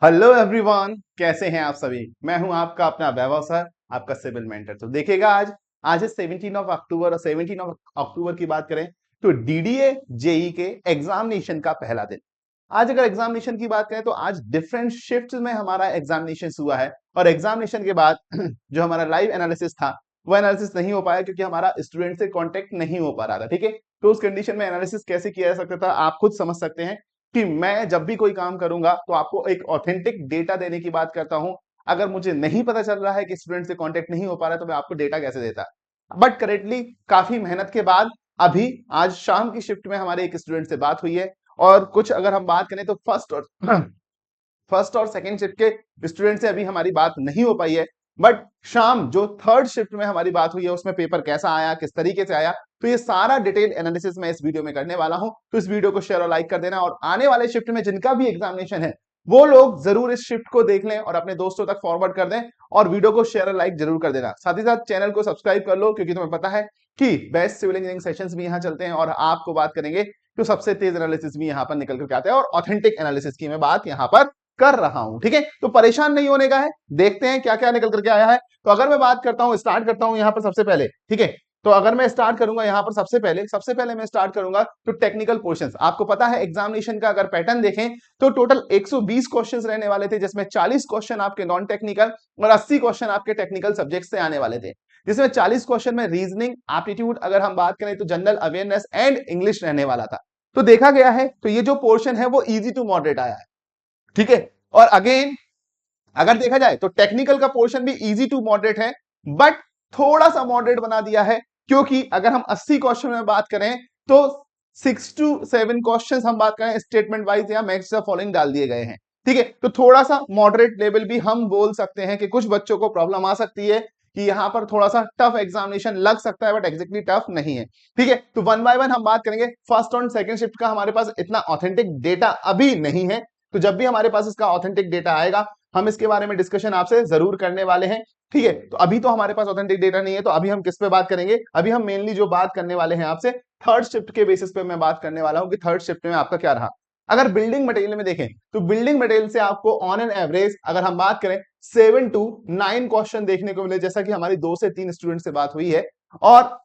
Hello everyone, कैसे हैं आप सभी। मैं हूं आपका अपना वैभव सर, आपका सिविल मेंटर। तो देखिएगा आज है 17 ऑफ अक्टूबर और 17 ऑफ अक्टूबर की बात करें तो डीडीए जेई के एग्जामिनेशन का पहला दिन। आज अगर एग्जामिनेशन की बात करें तो आज डिफरेंट शिफ्ट में हमारा एग्जामिनेशन हुआ है और एग्जामिनेशन के बाद जो हमारा लाइव एनालिसिस था वो एनालिसिस नहीं हो पाया क्योंकि हमारा स्टूडेंट से कांटेक्ट नहीं हो पा रहा था। ठीक है, तो उस कंडीशन में एनालिसिस कैसे किया जा सकता था आप खुद समझ सकते हैं कि मैं जब भी कोई काम करूंगा तो आपको एक ऑथेंटिक डेटा देने की बात करता हूं। अगर मुझे नहीं पता चल रहा है कि स्टूडेंट से कांटेक्ट नहीं हो पा रहा है तो मैं आपको डेटा कैसे देता। बट करेक्टली काफी मेहनत के बाद अभी आज शाम की शिफ्ट में हमारे एक स्टूडेंट से बात हुई है और कुछ अगर हम बात करें तो फर्स्ट और सेकंड शिफ्ट के स्टूडेंट से अभी हमारी बात नहीं हो पाई है। बट शाम जो थर्ड शिफ्ट में हमारी बात हुई है उसमें पेपर कैसा आया, किस तरीके से आया, तो ये सारा डिटेल एनालिसिस मैं इस वीडियो में करने वाला हूं। तो इस वीडियो को शेयर और लाइक कर देना और आने वाले शिफ्ट में जिनका भी एग्जामिनेशन है वो लोग जरूर इस शिफ्ट को देख लें और अपने दोस्तों तक फॉरवर्ड कर दें और वीडियो को शेयर और लाइक जरूर कर देना। साथ ही साथ चैनल को सब्सक्राइब कर लो क्योंकि तुम्हें पता है कि बेस्ट सिविल इंजीनियरिंग सेशंस भी यहां चलते हैं और आपको बात करेंगे तो सबसे तेज एनालिसिस भी यहां पर निकल करके आता है और ऑथेंटिक एनालिसिस की मैं बात यहां पर कर रहा हूं। ठीक है, तो परेशान नहीं होने का है, देखते हैं क्या क्या निकल करके आया है। तो अगर मैं बात करता हूं, स्टार्ट करता हूं यहां पर सबसे पहले। ठीक है, तो अगर मैं स्टार्ट करूंगा यहां पर सबसे पहले मैं स्टार्ट करूंगा तो टेक्निकल क्वेश्चंस। आपको पता है एग्जामिनेशन का अगर पैटर्न देखें तो टोटल 120 क्वेश्चंस रहने वाले थे जिसमें 40 क्वेश्चन आपके नॉन टेक्निकल और 80 क्वेश्चन आपके टेक्निकल सब्जेक्ट से आने वाले थे, जिसमें 40 क्वेश्चन में रीजनिंग, एप्टीट्यूड, अगर हम बात करें तो जनरल अवेयरनेस एंड इंग्लिश रहने वाला था। तो देखा गया है तो ये जो पोर्शन है वो इजी टू मॉडरेट आया है। ठीक है, और अगेन अगर देखा जाए तो टेक्निकल का पोर्शन भी इजी टू मॉडरेट है बट थोड़ा सा मॉडरेट बना दिया है क्योंकि अगर हम 80 क्वेश्चन में बात करें तो 6 to 7 क्वेश्चन हम बात करें स्टेटमेंट वाइज या मैच द फॉलोइंग डाल दिए गए हैं। ठीक है, तो थोड़ा सा मॉडरेट लेवल भी हम बोल सकते हैं कि कुछ बच्चों को प्रॉब्लम आ सकती है कि यहां पर थोड़ा सा टफ एग्जामिनेशन लग सकता है बट एग्जैक्टली टफ नहीं है। ठीक है, तो वन बाय वन हम बात करेंगे। फर्स्ट और सेकंड शिफ्ट का हमारे पास इतना ऑथेंटिक डेटा अभी नहीं है, तो जब भी हमारे पास इसका ऑथेंटिक डेटा आएगा हम इसके बारे में डिस्कशन आपसे जरूर करने वाले हैं। ठीक है, तो अभी तो हमारे पास ऑथेंटिक डेटा नहीं है, तो अभी हम किस पे बात करेंगे, अभी हम मेनली जो बात करने वाले हैं आपसे थर्ड शिफ्ट के बेसिस पे मैं बात करने वाला हूं कि थर्ड शिफ्ट में आपका क्या रहा। अगर बिल्डिंग मटेरियल में देखें तो बिल्डिंग मटेरियल से आपको ऑन एन एवरेज अगर हम बात करें 7 to 9 क्वेश्चन देखने को मिले, जैसा कि हमारी 2 से 3 स्टूडेंट से बात हुई है और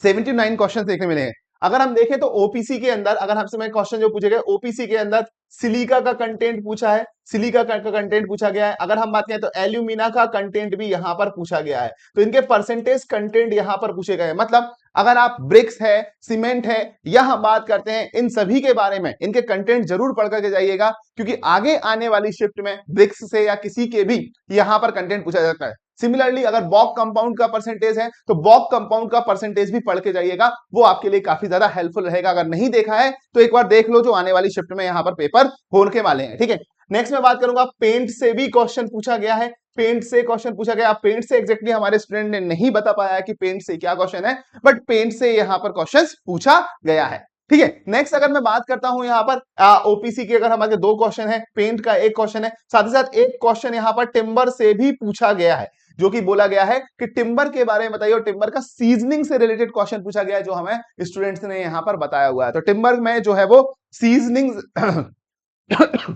79 क्वेश्चन देखने मिले हैं। अगर हम देखें तो ओपीसी के अंदर अगर हमसे मैं क्वेश्चन जो पूछे गए ओपीसी के अंदर सिलिका का कंटेंट पूछा है, सिलिका का कंटेंट पूछा गया है। अगर हम बात करें तो एल्यूमिना का कंटेंट भी यहां पर पूछा गया है, तो इनके परसेंटेज कंटेंट यहां पर पूछे गए हैं। मतलब अगर आप ब्रिक्स है, सीमेंट है या हम बात करते हैं इन सभी के बारे में इनके कंटेंट जरूर पढ़ करके जाइएगा क्योंकि आगे आने वाली शिफ्ट में ब्रिक्स से या किसी के भी यहां पर कंटेंट पूछा जाता है। सिमिलरली अगर बॉक कंपाउंड का परसेंटेज है तो बॉक कंपाउंड का परसेंटेज भी पढ़ के जाइएगा, वो आपके लिए काफी ज्यादा हेल्पफुल रहेगा। अगर नहीं देखा है तो एक बार देख लो, जो आने वाली शिफ्ट में यहां पर पेपर होने वाले हैं। ठीक है, नेक्स्ट मैं बात करूंगा पेंट से भी क्वेश्चन पूछा गया है। पेंट से क्वेश्चन पूछा गया, पेंट से एग्जैक्टली हमारे स्टूडेंट ने नहीं बता पाया है कि पेंट से क्या क्वेश्चन है, बट पेंट से यहां पर क्वेश्चन पूछा गया है। ठीक है, नेक्स्ट अगर मैं बात करता हूं यहां पर ओपीसी के, अगर हमारे 2 क्वेश्चन है, पेंट का 1 क्वेश्चन है, साथ ही साथ 1 क्वेश्चन यहां पर टिम्बर से भी पूछा गया है, जो कि बोला गया है कि टिम्बर के बारे में बताइए और टिम्बर का सीजनिंग से रिलेटेड क्वेश्चन पूछा गया है जो हमें स्टूडेंट्स ने यहां पर बताया हुआ है। तो टिम्बर में जो है वो सीजनिंग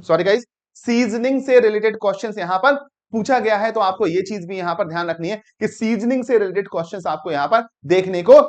सॉरी गाइस, सीजनिंग से रिलेटेड क्वेश्चंस यहां पर पूछा गया है, तो आपको ये चीज भी यहां पर ध्यान रखनी है कि सीजनिंग से रिलेटेड क्वेश्चंस आपको यहां पर देखने को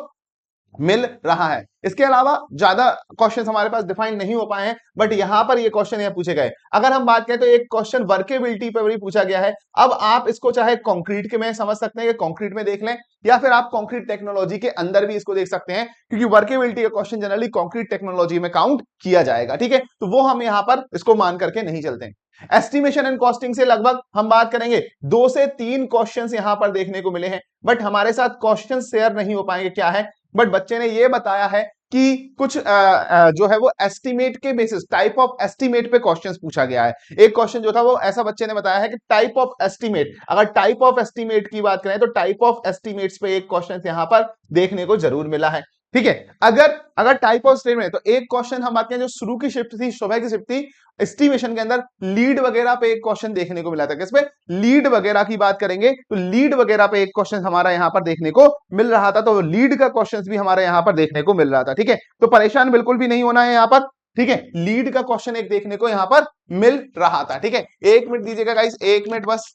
मिल रहा है। इसके अलावा ज्यादा क्वेश्चंस हमारे पास डिफाइन नहीं हो पाए हैं बट यहां पर ये क्वेश्चन यहां पूछे गए। अगर हम बात करें तो एक क्वेश्चन वर्केबिलिटी पर भी पूछा गया है। अब आप इसको चाहे कंक्रीट के में समझ सकते हैं कि कंक्रीट में देख लें या फिर आप कंक्रीट टेक्नोलॉजी के अंदर भी इसको देख सकते हैं क्योंकि वर्केबिलिटी का क्वेश्चन जनरली कंक्रीट टेक्नोलॉजी में काउंट किया जाएगा। ठीक है, तो वो हम यहां पर इसको मान करके नहीं चलते। एस्टिमेशन एंड कॉस्टिंग से लगभग हम बात करेंगे 2 से 3 क्वेश्चंस यहां पर देखने को मिले हैं बट हमारे साथ क्वेश्चन शेयर नहीं हो पाएंगे क्या है, बट बच्चे ने यह बताया है कि कुछ जो है वो एस्टिमेट के बेसिस, टाइप ऑफ एस्टिमेट पे क्वेश्चंस पूछा गया है। एक क्वेश्चन जो था वो ऐसा बच्चे ने बताया है कि टाइप ऑफ एस्टिमेट, अगर टाइप ऑफ एस्टिमेट की बात करें तो टाइप ऑफ एस्टिमेट्स पे एक क्वेश्चन यहां पर देखने को जरूर मिला है। ठीक है, अगर अगर टाइप ऑफ स्टेटमेंट तो एक क्वेश्चन हम बात करें जो शुरू की शिफ्ट थी, सुबह की शिफ्ट थी, एस्टिमेशन के अंदर लीड वगैरह पे एक क्वेश्चन देखने को मिला था। किस पे? लीड वगैरह की बात करेंगे तो लीड वगैरह पे एक क्वेश्चन हमारा यहां पर देखने को मिल रहा था, तो लीड का क्वेश्चन भी हमारे यहां पर देखने को मिल रहा था। ठीक है, तो परेशान बिल्कुल भी नहीं होना है यहां पर। ठीक है, लीड का क्वेश्चन एक देखने को यहां पर मिल रहा था। ठीक है, 1 मिनट दीजिएगा गाइस, 1 मिनट बस।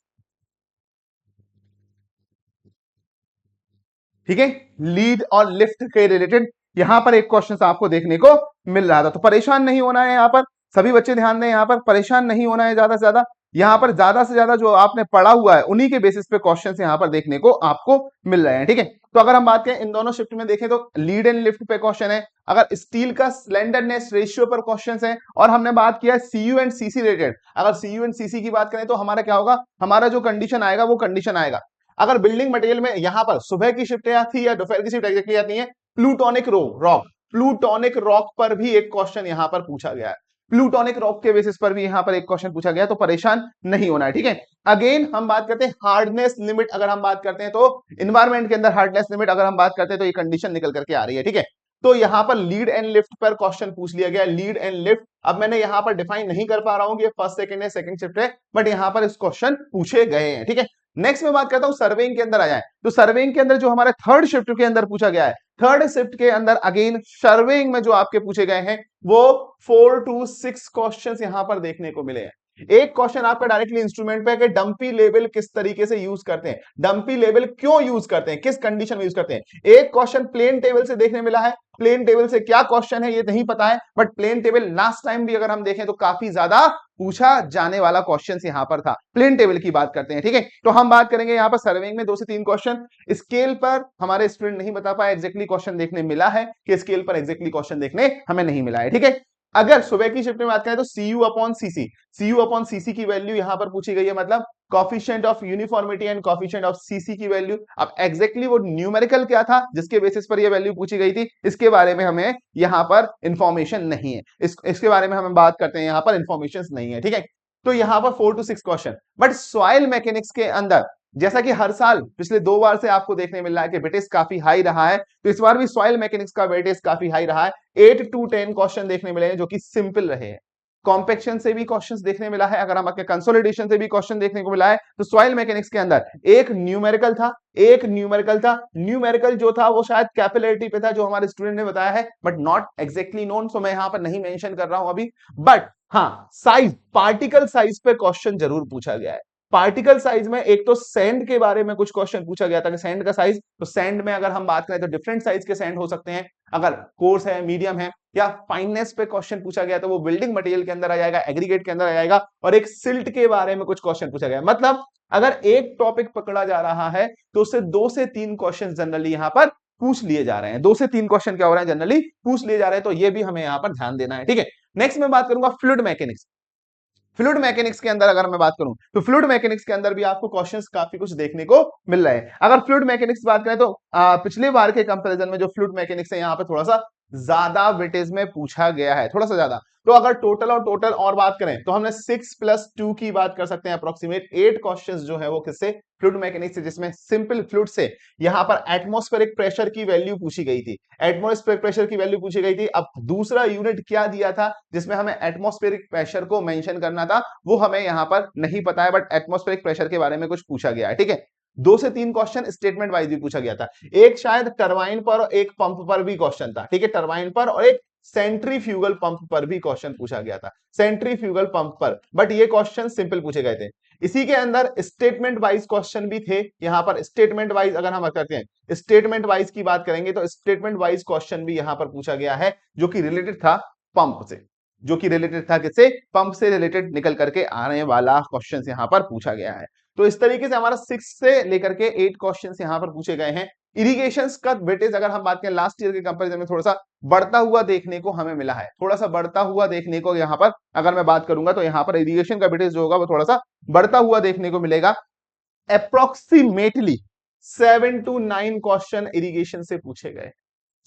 ठीक है, लीड और लिफ्ट के रिलेटेड यहां पर एक क्वेश्चन आपको देखने को मिल रहा था, तो परेशान नहीं होना है। यहां पर सभी बच्चे ध्यान दें, यहां पर परेशान नहीं होना है ज्यादा से ज्यादा। यहां पर ज्यादा से ज्यादा जो आपने पढ़ा हुआ है उन्हीं के बेसिस पे क्वेश्चंस यहां पर देखने को आपको मिल रहे हैं। ठीक है, तो अगर हम बात करें इन दोनों शिफ्ट में देखें तो लीड एंड लिफ्ट पे क्वेश्चन है, अगर स्टील का स्लेंडरनेस रेशियो पर क्वेश्चन है, और हमने बात किया सीयू एंड सीसी रिलेटेड। अगर सीयू एंड सीसी की बात करें तो हमारा क्या होगा, हमारा जो कंडीशन आएगा वो कंडीशन आएगा, अगर बिल्डिंग मटेरियल में यहां पर सुबह की शिफ्ट आती है, दोपहर की शिफ्ट एग्जैक्टली आती है, प्लूटोनिक रॉक, प्लूटोनिक रॉक पर भी एक क्वेश्चन यहां पर पूछा गया है, प्लूटोनिक रॉक के बेसिस पर भी यहां पर एक क्वेश्चन पूछा गया, तो परेशान नहीं होना है। ठीक है, अगेन हम बात करते हैं हार्डनेस लिमिट, अगर हम बात करते हैं तो इन्वायरमेंट के अंदर हार्डनेस लिमिट अगर हम बात करते हैं तो ये कंडीशन निकल करके आ रही है। ठीक है, तो यहां पर लीड एंड लिफ्ट पर क्वेश्चन पूछ लिया गया, लीड एंड लिफ्ट। अब मैंने यहां पर डिफाइन नहीं कर पा रहा हूं कि फर्स्ट सेकंड है सेकंड शिफ्ट है, बट यहां पर इस क्वेश्चन पूछे गए हैं। ठीक है, नेक्स्ट में बात करता हूं सर्वेइंग के अंदर आ जाए, तो सर्वेइंग के अंदर जो हमारे थर्ड शिफ्ट के अंदर पूछा गया है, थर्ड शिफ्ट के अंदर अगेन सर्वेइंग में जो आपके पूछे गए हैं वो 4 to 6 क्वेश्चंस यहां पर देखने को मिले हैं। एक क्वेश्चन आपका डायरेक्टली इंस्ट्रूमेंट पे है कि डंपी लेवल किस तरीके से यूज करते हैं, डंपी लेवल क्यों यूज करते हैं, किस कंडीशन में यूज करते हैं। एक क्वेश्चन प्लेन टेबल से देखने मिला है, प्लेन टेबल से क्या क्वेश्चन है ये नहीं पता है, but plane table last time भी अगर हम देखें तो काफी ज्यादा पूछा जाने वाला क्वेश्चन यहां पर था, प्लेन टेबल की बात करते हैं। ठीक है, तो हम बात करेंगे यहां पर सर्वेइंग में 2 से 3 क्वेश्चन। स्केल पर हमारे स्टूडेंट नहीं बता पाए, एग्जैक्टली क्वेश्चन देखने मिला है कि स्केल पर एग्जैक्टली क्वेश्चन देखने हमें नहीं मिला है। ठीक है, अगर सुबह की शिफ्ट में बात करें तो CU upon CC, CU upon CC की वैल्यू यहां पर पूछी गई है, मतलब coefficient of uniformity and coefficient of CC की वैल्यू। अब एग्जैक्टली वो न्यूमेरिकल क्या था जिसके बेसिस पर ये वैल्यू पूछी गई थी, इसके बारे में हमें यहां पर इंफॉर्मेशन नहीं है, इसके बारे में हम बात करते हैं, यहां पर इंफॉर्मेशन नहीं है। ठीक है, तो यहां पर 4 to 6 question, but soil mechanics के अंदर जैसा कि हर साल पिछले 2 बार से आपको देखने मिल रहा है कि वेटेज काफी हाई रहा है, तो इस बार भी सॉइल मैकेनिक्स का वेटेज काफी हाई रहा है। 8 to 10 क्वेश्चन देखने मिले हैं जो कि सिंपल रहे हैं, कॉम्पेक्शन से भी क्वेश्चंस देखने मिला है, अगर हम आपके कंसोलिडेशन से भी क्वेश्चन देखने को मिला है, तो सॉइल मैकेनिक्स के अंदर एक न्यूमेरिकल था, एक न्यूमेरिकल था, न्यूमेरिकल जो था वो शायद कैपिलरिटी पे था जो हमारे स्टूडेंट ने बताया है, बट नॉट एग्जैक्टली नोन, सो मैं यहां पर नहीं मेंशन कर रहा हूं अभी। बट हाँ, साइज, पार्टिकल साइज पे क्वेश्चन जरूर पूछा गया है। पार्टिकल साइज में एक तो सैंड के बारे में कुछ क्वेश्चन पूछा गया था कि सैंड का साइज, तो सैंड में अगर हम बात करें तो डिफरेंट साइज के सैंड हो सकते हैं, अगर कोर्स है, मीडियम है या फाइननेस पे क्वेश्चन पूछा गया तो वो बिल्डिंग मटेरियल के अंदर आ जाएगा, एग्रीगेट के अंदर आ जाएगा। और एक सिल्ट के बारे में कुछ क्वेश्चन पूछा गया, मतलब अगर एक टॉपिक पकड़ा जा रहा है तो उससे 2 से 3 क्वेश्चन जनरली यहां पर पूछ लिए जा रहे हैं, 2 से 3 क्वेश्चन क्या हो रहे हैं, जनरली पूछ लिए जा रहे हैं, तो ये भी हमें यहां पर ध्यान देना है। ठीक है, नेक्स्ट मैं बात करूंगा फ्लूइड मैकेनिक्स। फ्लूइड मैकेनिक्स के अंदर अगर मैं बात करूं तो फ्लूइड मैकेनिक्स के अंदर भी आपको क्वेश्चंस काफी कुछ देखने को मिल रहे हैं। अगर फ्लूइड मैकेनिक्स की बात करें तो पिछले बार के कंपैरिजन में जो फ्लूइड मैकेनिक्स है यहां पे थोड़ा सा ज्यादा वेटेज में पूछा गया है, थोड़ा सा ज्यादा। तो अगर टोटल और बात करें तो हमने 6+2 की बात कर सकते हैं, अप्रोक्सीमेट 8 क्वेश्चंस जो है वो किससे, फ्लूइड मैकेनिक्स से, जिसमें सिंपल फ्लूइड से यहां पर एटमॉस्फेरिक प्रेशर की वैल्यू पूछी गई थी, एटमॉस्फेरिक प्रेशर की वैल्यू पूछी गई थी। अब दूसरा यूनिट क्या दिया था जिसमें हमें एटमॉस्फेरिक प्रेशर को मेंशन करना था, वो हमें यहां पर नहीं पता है, बट एटमॉस्फेरिक प्रेशर के बारे में कुछ पूछा गया है। ठीक है, 2 से 3 क्वेश्चन स्टेटमेंट वाइज भी पूछा गया था, एक शायद टरबाइन पर और एक पंप पर भी क्वेश्चन था। ठीक है, टरबाइन पर और एक सेंट्रीफ्यूगल पंप पर भी क्वेश्चन पूछा गया था, सेंट्रीफ्यूगल पंप पर, बट ये क्वेश्चन सिंपल पूछे गए थे। इसी के अंदर स्टेटमेंट वाइज क्वेश्चन भी थे, यहां पर स्टेटमेंट वाइज अगर हम करते हैं, स्टेटमेंट वाइज की बात करेंगे तो स्टेटमेंट वाइज क्वेश्चन भी यहां पर पूछा गया है जो कि रिलेटेड था पंप से, जो कि रिलेटेड था किससे, पंप से रिलेटेड निकल करके आने वाला क्वेश्चन यहां पर पूछा गया है। तो इस तरीके से हमारा 6 से लेकर के 8 क्वेश्चंस यहां पर पूछे गए हैं। इरिगेशंस का वेटेज अगर हम बात करें लास्ट ईयर के कंपैरिजन में थोड़ा सा बढ़ता हुआ देखने को हमें मिला है, थोड़ा सा बढ़ता हुआ देखने को यहां पर अगर मैं बात करूंगा तो यहां पर इरिगेशन का वेटेज जो होगा वो थोड़ा सा बढ़ता हुआ देखने को मिलेगा। अप्रोक्सीमेटली 7 to 9 क्वेश्चन इरिगेशन से पूछे गए,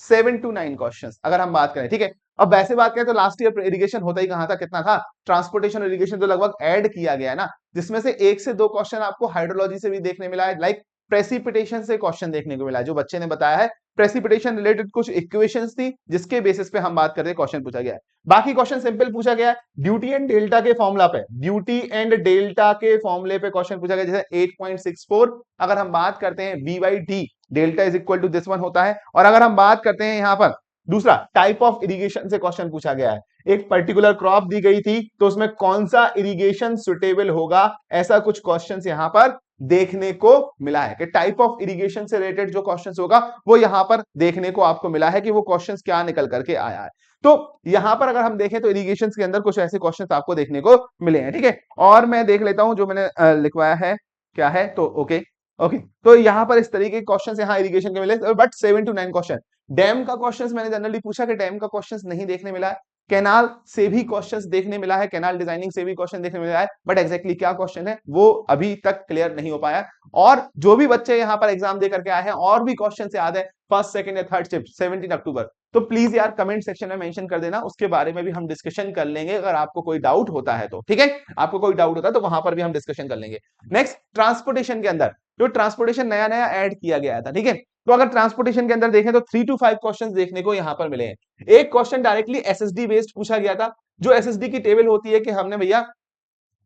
7 to 9 क्वेश्चंस अगर हम बात करें। ठीक है, अब वैसे बात करें तो लास्ट ईयर इरिगेशन होता ही कहां था, कितना था, ट्रांसपोर्टेशन इरिगेशन तो लगभग ऐड किया गया है ना, जिसमें से 1 से 2 क्वेश्चन आपको हाइड्रोलॉजी से भी देखने मिला है, लाइक प्रेसिपिटेशन से क्वेश्चन देखने को मिला है, जो बच्चे ने बताया है प्रेसिपिटेशन रिलेटेड कुछ इक्वेशंस थी जिसके बेसिस पे हम बात कर रहे हैं, क्वेश्चन पूछा गया है। बाकी क्वेश्चन सिंपल पूछा गया है, ड्यूटी एंड डेल्टा के फॉर्मूला पे, ड्यूटी एंड डेल्टा के फॉर्मूले पे क्वेश्चन पूछा गया, जैसे 8.64 अगर हम बात करते हैं B by D delta is equal to this one होता है, और अगर हम बात करते हैं यहां पर दूसरा, टाइप ऑफ इरिगेशन से क्वेश्चन पूछा गया है। एक पर्टिकुलर क्रॉप दी गई थी तो उसमें कौन सा इरिगेशन सुटेबल होगा, ऐसा कुछ क्वेश्चंस यहां पर देखने को मिला है कि टाइप ऑफ इरिगेशन से रिलेटेड जो क्वेश्चंस होगा वो यहां पर देखने को आपको मिला है कि वो क्वेश्चंस क्या निकल करके आया है। तो यहां पर अगर हम देखें तो इरिगेशन के अंदर कुछ ऐसे क्वेश्चंस आपको देखने को मिले हैं, ठीक है। और मैं देख लेता हूं जो मैंने लिखवाया है क्या है, तो ओके ओके। तो यहां पर इस तरीके के क्वेश्चंस यहां इरिगेशन के मिले, बट 7 to 9 क्वेश्चन। डैम का क्वेश्चंस मैंने जनरली पूछा कि डैम का क्वेश्चंस नहीं देखने मिला है। कैनाल से भी क्वेश्चंस देखने मिला है, कैनाल डिजाइनिंग से भी क्वेश्चन देखने मिला है, बट एग्जैक्टली क्या क्वेश्चन है वो अभी तक क्लियर नहीं हो पाया। और जो भी बच्चे यहां पर एग्जाम दे करके आए हैं और भी क्वेश्चन याद है फर्स्ट, सेकंड या थर्ड शिफ्ट 17 अक्टूबर, तो प्लीज यार कमेंट सेक्शन में मेंशन कर देना, उसके बारे में भी हम डिस्कशन कर लेंगे अगर आपको कोई डाउट होता है तो, ठीक है। आपको कोई डाउट होता है तो वहां पर भी हम डिस्कशन कर लेंगे। नेक्स्ट, ट्रांसपोर्टेशन के अंदर जो ट्रांसपोर्टेशन नया नया ऐड किया गया था, ठीक है। तो अगर ट्रांसपोर्टेशन के अंदर देखें तो 3 to 5 क्वेश्चंस देखने को यहां पर मिले हैं। एक क्वेश्चन डायरेक्टली एसएसडी बेस्ड पूछा गया था, जो एसएसडी की टेबल होती है कि हमने भैया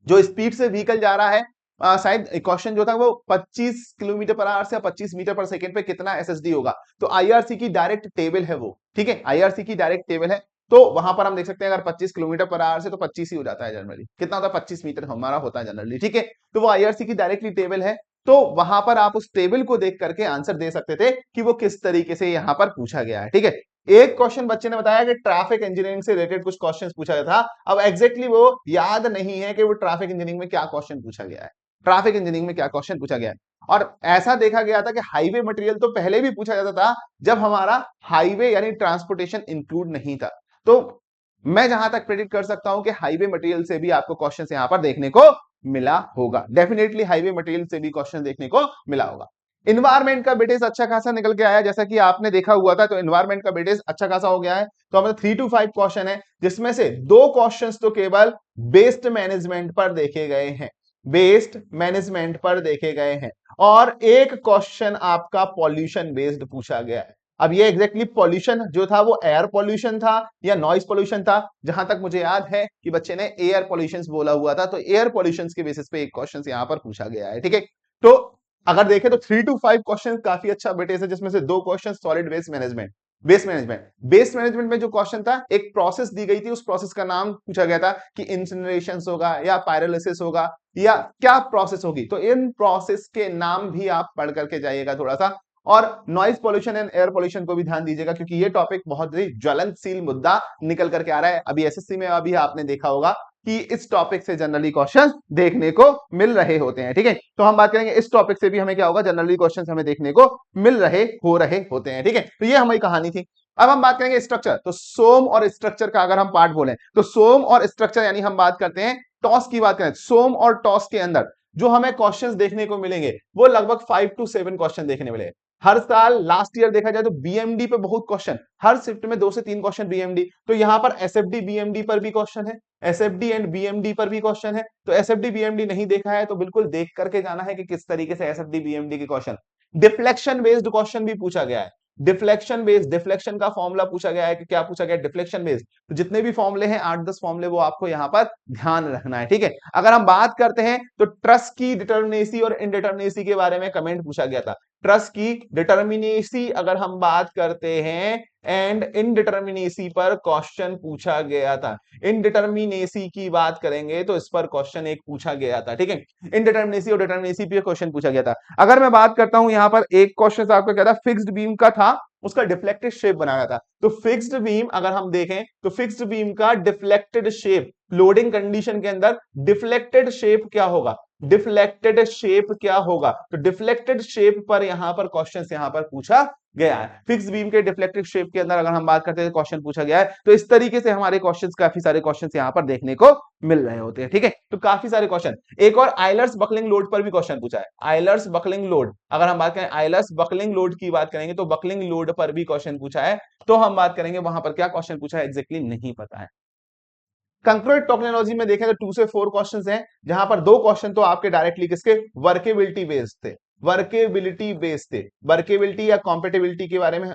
जो स्पीड से व्हीकल जा रहा है, शायद क्वेश्चन जो था वो 25 किलोमीटर पर आवर से 25 मीटर पर सेकंड पे कितना एसएसडी होगा, तो आईआरसी की डायरेक्ट टेबल है वो, ठीक है। आईआरसी की डायरेक्ट टेबल है, तो वहां पर हम देख सकते हैं अगर 25 किलोमीटर पर आवर से तो 25 ही हो जाता है जनरली, कितना होता है 25 मीटर हमारा होता है जनरली, ठीक है। तो वो आईआरसी की डायरेक्टली टेबल है, तो वहां पर आप उस टेबल को देख करके आंसर दे सकते थे कि वो किस तरीके से यहां पर पूछा गया है, ठीक है। एक क्वेश्चन बच्चे ने बताया कि ट्रैफिक इंजीनियरिंग से रिलेटेड कुछ क्वेश्चंस पूछा गया था। अब एग्जैक्टली वो याद नहीं है कि वो ट्रैफिक इंजीनियरिंग में क्या क्वेश्चन पूछा गया है, ट्रैफिक इंजीनियरिंग में क्या क्वेश्चन पूछा गया है। और ऐसा देखा गया था कि हाईवे मटेरियल तो पहले भी पूछा जाता था जब हमारा हाईवे यानी ट्रांसपोर्टेशन इंक्लूड नहीं था। तो मैं जहां तक प्रेडिक्ट कर सकता हूं कि हाईवे मटेरियल से भी आपको क्वेश्चन यहां पर देखने को मिला होगा, डेफिनेटली हाईवे मटेरियल से भी क्वेश्चन देखने को मिला होगा। इन्वायरमेंट का वेटेज अच्छा खासा निकल के आया, जैसा कि आपने देखा हुआ था, तो इन्वायरमेंट का वेटेज अच्छा खासा हो गया है। तो हमारे 3 to 5 क्वेश्चन है, जिसमें से 2 क्वेश्चंस तो केवल बेस्ड मैनेजमेंट पर देखे गए हैं, बेस्ड मैनेजमेंट पर देखे गए हैं, और एक क्वेश्चन आपका पॉल्यूशन बेस्ड पूछा गया है। अब ये एग्जैक्टली पॉल्यूशन जो था वो एयर पॉल्यूशन था या नॉइज पॉल्यूशन था, जहां तक मुझे याद है कि बच्चे ने एयर पॉल्यूशन बोला हुआ था, तो एयर पॉल्यूशन के बेसिस पे एक क्वेश्चन यहां पर पूछा गया है, ठीक है। तो अगर देखें तो 3 to 5 क्वेश्चन काफी अच्छा वेटेज है, जिसमें से 2 question solid waste management, best management में जो क्वेश्चन था, एक प्रोसेस दी गई थी, उस प्रोसेस का नाम पूछा गया था कि इंसिनरेशन होगा या पायरोलिसिस होगा या क्या प्रोसेस होगी, तो इन प्रोसेस के नाम भी आप पढ़ करके जाइएगा थोड़ा सा। और noise pollution and air pollution को भी ध्यान दीजिएगा, क्योंकि ये टॉपिक बहुत ही ज्वलनशील मुद्दा निकल करके आ रहा है। अभी एसएससी में अभी आपने देखा होगा कि इस टॉपिक से जनरली क्वेश्चन देखने को मिल रहे होते हैं, ठीक है। तो हम बात करेंगे इस टॉपिक से भी हमें क्या होगा, जनरली क्वेश्चन हमें देखने को मिल रहे होते हैं, ठीक है। तो ये हमारी कहानी थी। अब हम बात करेंगे स्ट्रक्चर, तो सोम और स्ट्रक्चर का अगर हम पार्ट बोलें तो सोम और स्ट्रक्चर यानी हम बात करते हैं टॉस की बात करें, सोम और टॉस के अंदर जो हमें क्वेश्चंस देखने को मिलेंगे वो लगभग 5 to 7 क्वेश्चन देखने मिले। हर साल लास्ट ईयर देखा जाए तो बीएमडी पे बहुत क्वेश्चन, हर शिफ्ट में 2 से 3 क्वेश्चन बीएमडी, तो यहां पर एसएफडी बीएमडी पर भी क्वेश्चन है, एसएफडी एंड बीएमडी पर भी क्वेश्चन है। तो एसएफडी बीएमडी नहीं देखा है तो बिल्कुल देख करके जाना है कि किस तरीके से एसएफडी बीएमडी के क्वेश्चन। डिफ्लेक्शन बेस्ड क्वेश्चन भी पूछा गया है, डिफ्लेक्शन बेस्ड, डिफ्लेक्शन का फॉर्मूला पूछा गया है कि क्या पूछा गया, डिफ्लेक्शन बेस्ड। तो जितने भी फॉर्मूले हैं 8-10 फॉर्मूले वो आपको यहां पर ध्यान रखना है, ठीक है। अगर हम बात करते हैं तो ट्रस्ट की डिटर्मिनेसी और इनडिटर्मिनेसी के बारे में कमेंट पूछा गया था। ट्रस्ट की डिटर्मिनेसी अगर हम बात करते हैं एंड इनडिटर्मिनेसी पर क्वेश्चन पूछा गया था। इनडिटर्मिनेसी की बात करेंगे तो इस पर क्वेश्चन एक पूछा गया था, ठीक है। इनडिटर्मिनेसी और डिटर्मिनेसी पे क्वेश्चन पूछा गया था। अगर मैं बात करता हूं यहां पर एक क्वेश्चन आपका क्या था, फिक्स्ड बीम का था, उसका डिफ्लेक्टेड शेप बनाया था। तो फिक्स्ड बीम अगर हम देखें तो फिक्स्ड बीम का डिफ्लेक्टेड शेप, लोडिंग कंडीशन के अंदर डिफ्लेक्टेड शेप क्या होगा, डिफ्लेक्टेड शेप क्या होगा, तो डिफ्लेक्टेड शेप पर यहां पर क्वेश्चन यहां पर पूछा गया है। फिक्स बीम के डिफ्लेक्टेड शेप के अंदर अगर हम बात करते हैं क्वेश्चन पूछा गया है। तो इस तरीके से हमारे क्वेश्चंस, काफी सारे क्वेश्चंस यहां पर देखने को मिल रहे होते हैं, ठीक है। तो काफी सारे क्वेश्चन, एक और आइलर्स बकलिंग लोड पर भी क्वेश्चन पूछा है। आइलर्स बकलिंग लोड, अगर हम बात करें आइलर्स बकलिंग लोड की बात करेंगे तो बकलिंग लोड पर भी क्वेश्चन पूछा है। तो हम बात करेंगे वहां पर क्या क्वेश्चन पूछा है एग्जैक्टली नहीं पता है। कंक्रीट टेक्नोलॉजी में देखें तो 2 से 4 क्वेश्चंस हैं, जहां पर 2 क्वेश्चन तो आपके डायरेक्टली किसके, वर्केबिलिटी बेस्ड थे, वर्केबिलिटी बेस्ड थे, वर्केबिलिटी या कॉम्पेटिबिलिटी के बारे में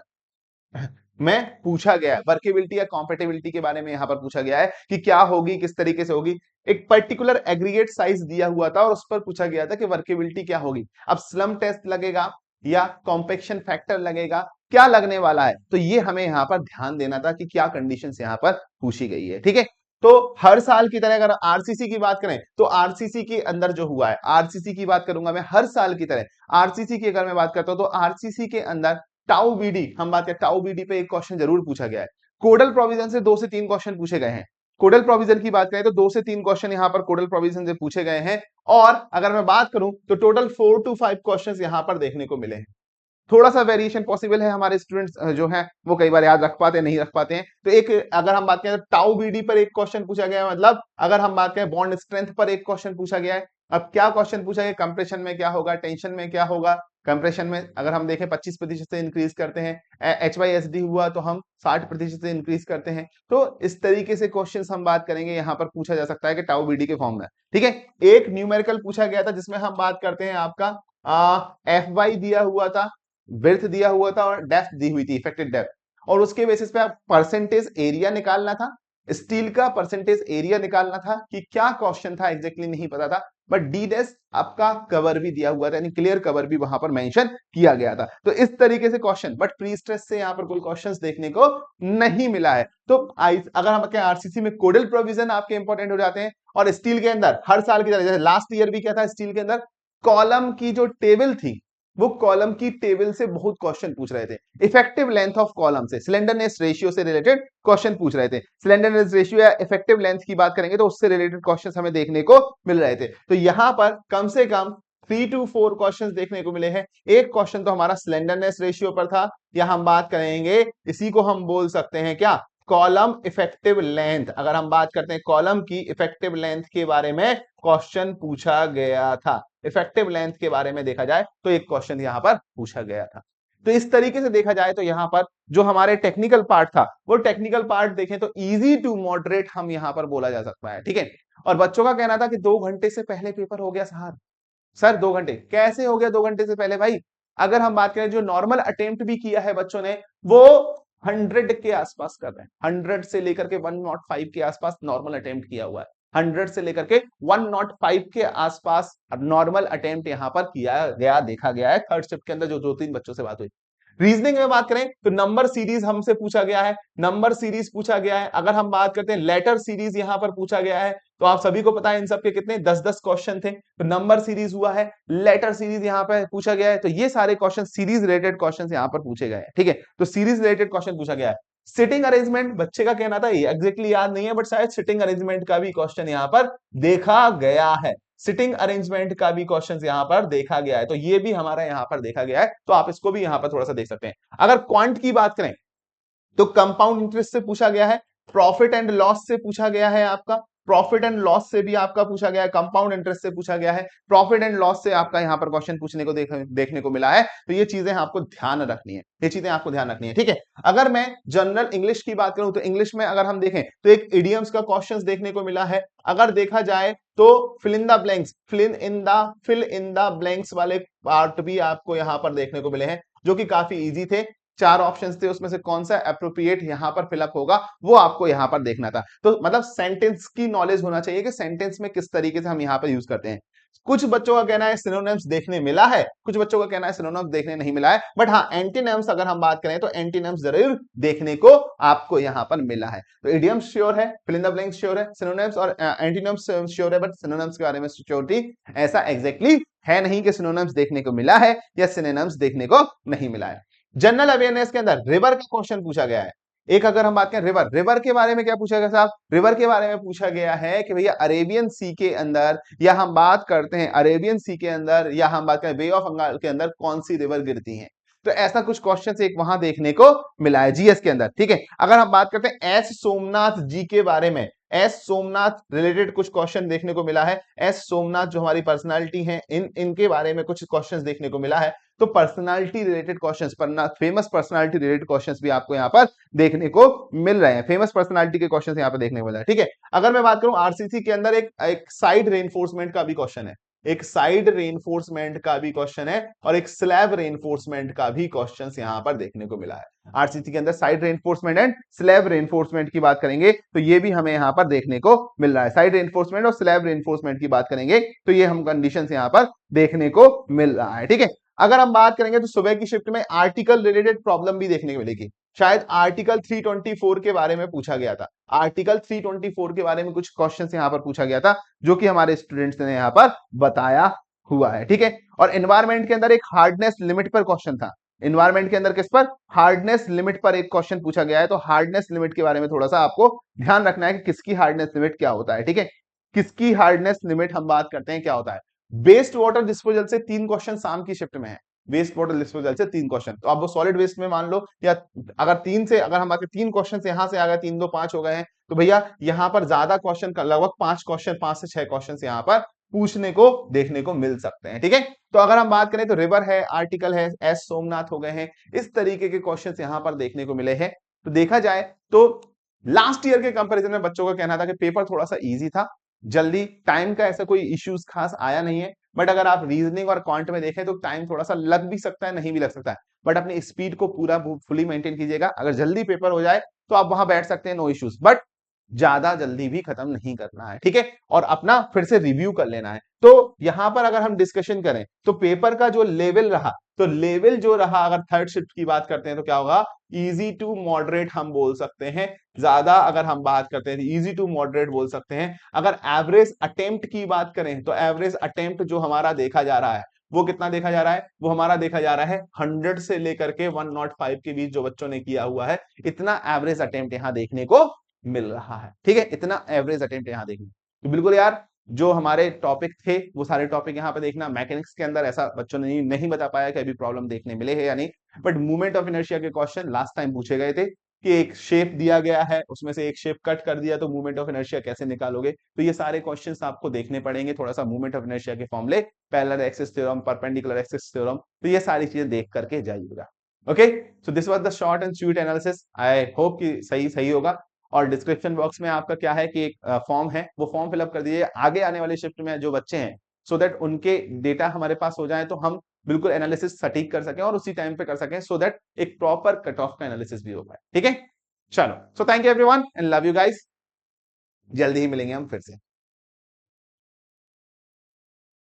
में पूछा गया है, वर्केबिलिटी या कॉम्पेटिबिलिटी के बारे में यहां पर पूछा गया है कि क्या होगी, किस तरीके से होगी। एक पर्टिकुलर एग्रीगेट साइज दिया हुआ था और उस पर पूछा गया था कि वर्केबिलिटी क्या होगी। अब स्लम टेस्ट लगेगा या कॉम्पेक्शन फैक्टर लगेगा, क्या लगने वाला है, तो ये हमें यहां पर ध्यान देना था कि क्या कंडीशंस यहां पर पूछी गई है। ठीक है, तो हर साल की तरह अगर आरसीसी की बात करें तो आरसीसी के अंदर जो हुआ है, आरसीसी की बात करूंगा मैं हर साल की तरह। आरसीसी की अगर मैं बात करता हूं तो आरसीसी के अंदर टाउ बीडी, हम बात करें टाउ बीडी पे एक क्वेश्चन जरूर पूछा गया है। कोडल प्रोविजन से 2 से 3 क्वेश्चन पूछे गए हैं। कोडल प्रोविजन की बात करें तो 2 से 3 क्वेश्चन यहां पर कोडल प्रोविजन से पूछे गए हैं। और अगर मैं बात करूं तो टोटल 4 to 5 क्वेश्चंस यहां पर देखने को मिले हैं। थोड़ा सा वेरिएशन पॉसिबल है, हमारे स्टूडेंट्स जो हैं वो कई बार याद रख पाते हैं, नहीं रख पाते हैं। तो एक अगर हम बात करें तो टाउ बीडी पर एक क्वेश्चन पूछा गया है, मतलब अगर हम बात करें बॉन्ड स्ट्रेंथ पर एक क्वेश्चन पूछा गया है। अब क्या क्वेश्चन पूछा गया, कंप्रेशन में क्या होगा, टेंशन में क्या होगा। कंप्रेशन में अगर हम देखें 25% से इंक्रीज करते हैं, HYSD हुआ तो हम 60% से इंक्रीज करते हैं। तो इस तरीके से क्वेश्चन हम बात करेंगे, यहाँ पर पूछा जा सकता है कि टाउ बीडी के फॉर्म में। ठीक है, एक न्यूमेरिकल पूछा गया था जिसमें हम बात करते हैं आपका FY दिया हुआ था, विड्थ दिया हुआ था और डेप्थ दी हुई थी, इफेक्टेड डेप्थ, और उसके बेसिस पे आप परसेंटेज एरिया निकालना था, स्टील का परसेंटेज एरिया निकालना था। कि क्या क्वेश्चन था एग्जैक्टली नहीं पता था, बट डी डैश आपका कवर भी दिया हुआ था, यानी क्लियर कवर भी वहां पर मेंशन किया गया था। तो इस तरीके से क्वेश्चन, बट प्री स्ट्रेस से यहाँ पर कोई क्वेश्चंस देखने को नहीं मिला है। तो अगर हम कहें आरसीसी में कोडल प्रोविजन आपके इंपॉर्टेंट हो जाते हैं, और स्टील के अंदर हर साल की तरह, जैसे लास्ट ईयर भी क्या था स्टील के अंदर, कॉलम की जो टेबल थी, वो कॉलम की टेबल से बहुत क्वेश्चन पूछ रहे थे। इफेक्टिव लेंथ ऑफ कॉलम से, स्लेंडरनेस रेशियो से रिलेटेड क्वेश्चन पूछ रहे थे। स्लेंडरनेस रेशियो या इफेक्टिव लेंथ की बात करेंगे तो उससे रिलेटेड क्वेश्चन हमें देखने को मिल रहे थे। तो यहां पर कम से कम 3 to 4 क्वेश्चंस देखने को मिले हैं। एक क्वेश्चन तो हमारा स्लेंडरनेस रेशियो पर था, या हम बात करेंगे इसी को हम बोल सकते हैं क्या, कॉलम इफेक्टिव लेंथ। अगर हम बात करते हैं कॉलम की इफेक्टिव लेंथ के बारे में क्वेश्चन पूछा गया था, इफेक्टिव लेंथ के बारे में देखा जाए तो एक क्वेश्चन यहां पर पूछा गया था। तो इस तरीके से देखा जाए तो यहां पर जो हमारे टेक्निकल पार्ट था, वो टेक्निकल पार्ट देखें तो इजी टू मॉडरेट हम यहां पर बोला जा सकता है। ठीक है, और बच्चों का कहना था कि 2 घंटे से पहले पेपर हो गया सर 2 घंटे कैसे हो गया 2 घंटे से पहले भाई। अगर हम बात करें जो नॉर्मल अटेम्प्ट भी किया है बच्चों ने, वो 100 के आसपास कर रहे हैं, 100 से लेकर के 105 के आसपास नॉर्मल अटेम्प्ट किया हुआ है। 100 से लेकर के 105 के आसपास नॉर्मल अटेम्प्ट यहां पर किया गया, देखा गया है थर्ड शिफ्ट के अंदर जो 2-3 बच्चों से बात हुई। रीजनिंग में बात करें तो नंबर सीरीज हमसे पूछा गया है, नंबर सीरीज पूछा गया है। अगर हम बात करते हैं लेटर सीरीज यहां पर पूछा गया है, तो आप सभी को पता है इन सब के कितने 10-10 क्वेश्चन थे। तो नंबर सीरीज हुआ है, लेटर सीरीज यहां पर पूछा गया है। तो ये सारे क्वेश्चन सीरीज रिलेटेड क्वेश्चन यहां पर पूछे गए हैं। ठीक है, तो सीरीज रिलेटेड क्वेश्चन पूछा गया है। सिटिंग अरेंजमेंट बच्चे का कहना था, ये एग्जैक्टली याद नहीं है, बट शायद सिटिंग अरेंजमेंट का भी क्वेश्चन यहां पर देखा गया है। सिटिंग अरेंजमेंट का भी क्वेश्चन यहां पर देखा गया है, तो ये भी हमारा यहां पर देखा गया है। तो आप इसको भी यहां पर थोड़ा सा देख सकते हैं। अगर क्वांट की बात करें तो कंपाउंड इंटरेस्ट से पूछा गया है, प्रॉफिट एंड लॉस से पूछा गया है, आपका प्रॉफिट एंड लॉस से भी आपका पूछा गया है, कंपाउंड इंटरेस्ट से पूछा गया है, प्रॉफिट एंड लॉस से आपका यहां पर क्वेश्चन पूछने को देखने को मिला है। तो ये चीजें आपको ध्यान रखनी है, ये चीजें आपको ध्यान रखनी है। ठीक है, अगर मैं जनरल इंग्लिश की बात करूं तो इंग्लिश में अगर हम देखें तो एक इडियम्स का क्वेश्चन देखने को मिला है। अगर देखा जाए तो fill in the blanks, fill in the blanks वाले पार्ट भी आपको यहां पर देखने को मिले हैं, जो कि काफी इजी थे। 4 ऑप्शंस थे, उसमें से कौन सा एप्रोप्रिएट यहां पर फिलअप होगा वो आपको यहां पर देखना था। तो मतलब सेंटेंस की नॉलेज होना चाहिए कि सेंटेंस में किस तरीके से हम यहां पर यूज करते हैं। कुछ बच्चों का कहना है सिनोनिम्स देखने मिला है, कुछ बच्चों का कहना है सिनोनिम्स देखने नहीं मिला है, बट हाँ एंटीनिम्स अगर हम बात करें तो एंटीनिम्स जरूर देखने को आपको यहां पर मिला है। तो इडियम्स श्योर है, fill in the blanks sure है, सिनोनिम्स और एंटीनिम्स श्योर है, बट सिनोनिम्स के बारे में श्योरिटी ऐसा एग्जैक्टली है नहीं कि सिनोनिम्स देखने को मिला है या सिनोनिम्स देखने को नहीं मिला है। जनरल अवेयरनेस के अंदर रिवर का क्वेश्चन पूछा गया है। एक अगर हम बात करें रिवर के बारे में क्या पूछा गया साहब, रिवर के बारे में पूछा गया है कि भैया अरेबियन सी के अंदर, या हम बात करते हैं अरेबियन सी के अंदर, या हम बात करें बे ऑफ बंगाल के अंदर कौन सी रिवर गिरती है। तो ऐसा कुछ क्वेश्चन एक वहां देखने को मिला है जीएस के अंदर। ठीक है, अगर हम बात करते हैं एस सोमनाथ जी के बारे में, एस सोमनाथ रिलेटेड कुछ क्वेश्चन देखने को मिला है। एस सोमनाथ जो हमारी पर्सनालिटी है, इनके बारे में कुछ क्वेश्चंस देखने को मिला है। तो personality related questions, famous personality related questions भी आपको यहां पर देखने को मिल रहे हैं। फेमस पर्सनालिटी के क्वेश्चंस यहां पर देखने को मिल रहा है। ठीक है, अगर मैं बात करूं आरसीसी के अंदर एक साइड रेनफोर्समेंट का भी क्वेश्चन है, एक साइड रेनफोर्समेंट का भी क्वेश्चन है, और एक स्लैब रेनफोर्समेंट का भी क्वेश्चन यहां पर देखने को मिला है। आरसीसी के अंदर side reinforcement and slab reinforcement की बात करेंगे तो ये भी हमें यहां पर देखने को मिल रहा है। साइड रेनफोर्समेंट और स्लैब रेनफोर्समेंट की बात करेंगे तो ये हम कंडीशंस यहां पर देखने को मिल रहा है। ठीक है, अगर हम बात करेंगे तो सुबह की शिफ्ट में आर्टिकल रिलेटेड प्रॉब्लम भी देखने को मिलेगी। शायद आर्टिकल 324 के बारे में पूछा गया था, आर्टिकल 324 के बारे में कुछ क्वेश्चंस यहां पर पूछा गया था, जो कि हमारे स्टूडेंट्स ने यहां पर बताया हुआ है। ठीक है, और एनवायरमेंट के अंदर एक हार्डनेस लिमिट पर क्वेश्चन था। एनवायरमेंट के अंदर किस पर? हार्डनेस लिमिट पर एक क्वेश्चन पूछा गया है। तो हार्डनेस लिमिट के बारे में थोड़ा सा आपको ध्यान रखना है कि किसकी हार्डनेस लिमिट क्या होता है। ठीक है, किसकी हार्डनेस लिमिट हम बात करते हैं क्या होता है। वेस्ट वाटर डिस्पोजल से 3 क्वेश्चन शाम की शिफ्ट में है। वेस्ट वाटर डिस्पोजल से 3 क्वेश्चन, तो अब वो सॉलिड वेस्ट में मान लो, या अगर 3 से अगर हमारे 3 क्वेश्चन यहां से आ गए, 3 2 5 हो गए हैं, तो भैया यहां पर ज्यादा क्वेश्चन, लगभग 5 क्वेश्चन, 5 से 6 क्वेश्चन यहां पर पूछने को देखने को मिल सकते हैं। ठीक है, तो अगर हम बात करें तो रिवर है, आर्टिकल है, एस सोमनाथ हो गए हैं, इस तरीके के क्वेश्चंस यहां पर देखने को मिले हैं। तो देखा जाए तो लास्ट ईयर के कंपैरिजन में बच्चों का कहना था कि पेपर थोड़ा सा इजी था, जल्दी टाइम का ऐसा कोई इश्यूज खास आया नहीं है। बट अगर आप रीजनिंग और क्वांट में देखें तो टाइम थोड़ा सा लग भी सकता है, नहीं भी लग सकता है, बट अपनी स्पीड को पूरा फुली मेंटेन कीजिएगा। अगर जल्दी पेपर हो जाए तो आप वहां बैठ सकते हैं, नो इश्यूज, बट ज्यादा जल्दी भी खत्म नहीं करना है। ठीक है, और अपना फिर से रिव्यू कर लेना है। तो यहां पर अगर हम डिस्कशन करें तो पेपर का जो लेवल रहा, तो लेवल जो रहा, अगर थर्ड शिफ्ट की बात करते हैं तो क्या होगा, इजी टू मॉडरेट हम बोल सकते हैं। ज्यादा अगर हम बात करते हैं इजी टू मॉडरेट बोल सकते हैं। अगर एवरेज अटेम्प्ट की बात करें तो एवरेज अटेम्प्ट जो हमारा देखा जा रहा है वो कितना देखा जा रहा है, वो हमारा देखा जा रहा है 100 से लेकर के 105 के बीच जो बच्चों ने किया हुआ है, इतना एवरेज अटेम्प्ट यहां देखने को मिल रहा है। ठीक है, इतना एवरेज अटेम्प्ट यहां देखने, तो बिल्कुल यार जो हमारे टॉपिक थे वो सारे टॉपिक यहां पे देखना। मैकेनिक्स के अंदर ऐसा बच्चों ने नहीं बता पाया कि अभी प्रॉब्लम देखने मिले है या नहीं, बट मूवमेंट ऑफ इनर्शिया के क्वेश्चन लास्ट टाइम पूछे गए थे कि एक शेप दिया गया है, उसमें से एक शेप कट कर दिया तो मूवमेंट ऑफ इनर्शिया कैसे निकालोगे। तो ये सारे क्वेश्चंस आपको देखने पड़ेंगे, थोड़ा सा मूवमेंट ऑफ इनर्शिया के फॉर्मूले, parallel axis theorem, perpendicular axis theorem, तो ये सारी चीजें देख करके जाइएगा। Okay, so this was the short and sweet analysis. I hope कि सही सही होगा। और डिस्क्रिप्शन बॉक्स में आपका क्या है कि एक फॉर्म है, वो फॉर्म फिलअप कर दीजिए आगे आने वाले शिफ्ट में जो बच्चे हैं, सो दैट उनके डेटा हमारे पास हो जाए, तो हम बिल्कुल एनालिसिस सटीक कर सकें और उसी टाइम पे कर सकें, सो दैट एक प्रॉपर कट ऑफ का एनालिसिस भी हो पाए। ठीक है, चलो, so thank you everyone and love you guys. जल्दी ही मिलेंगे हम फिर से।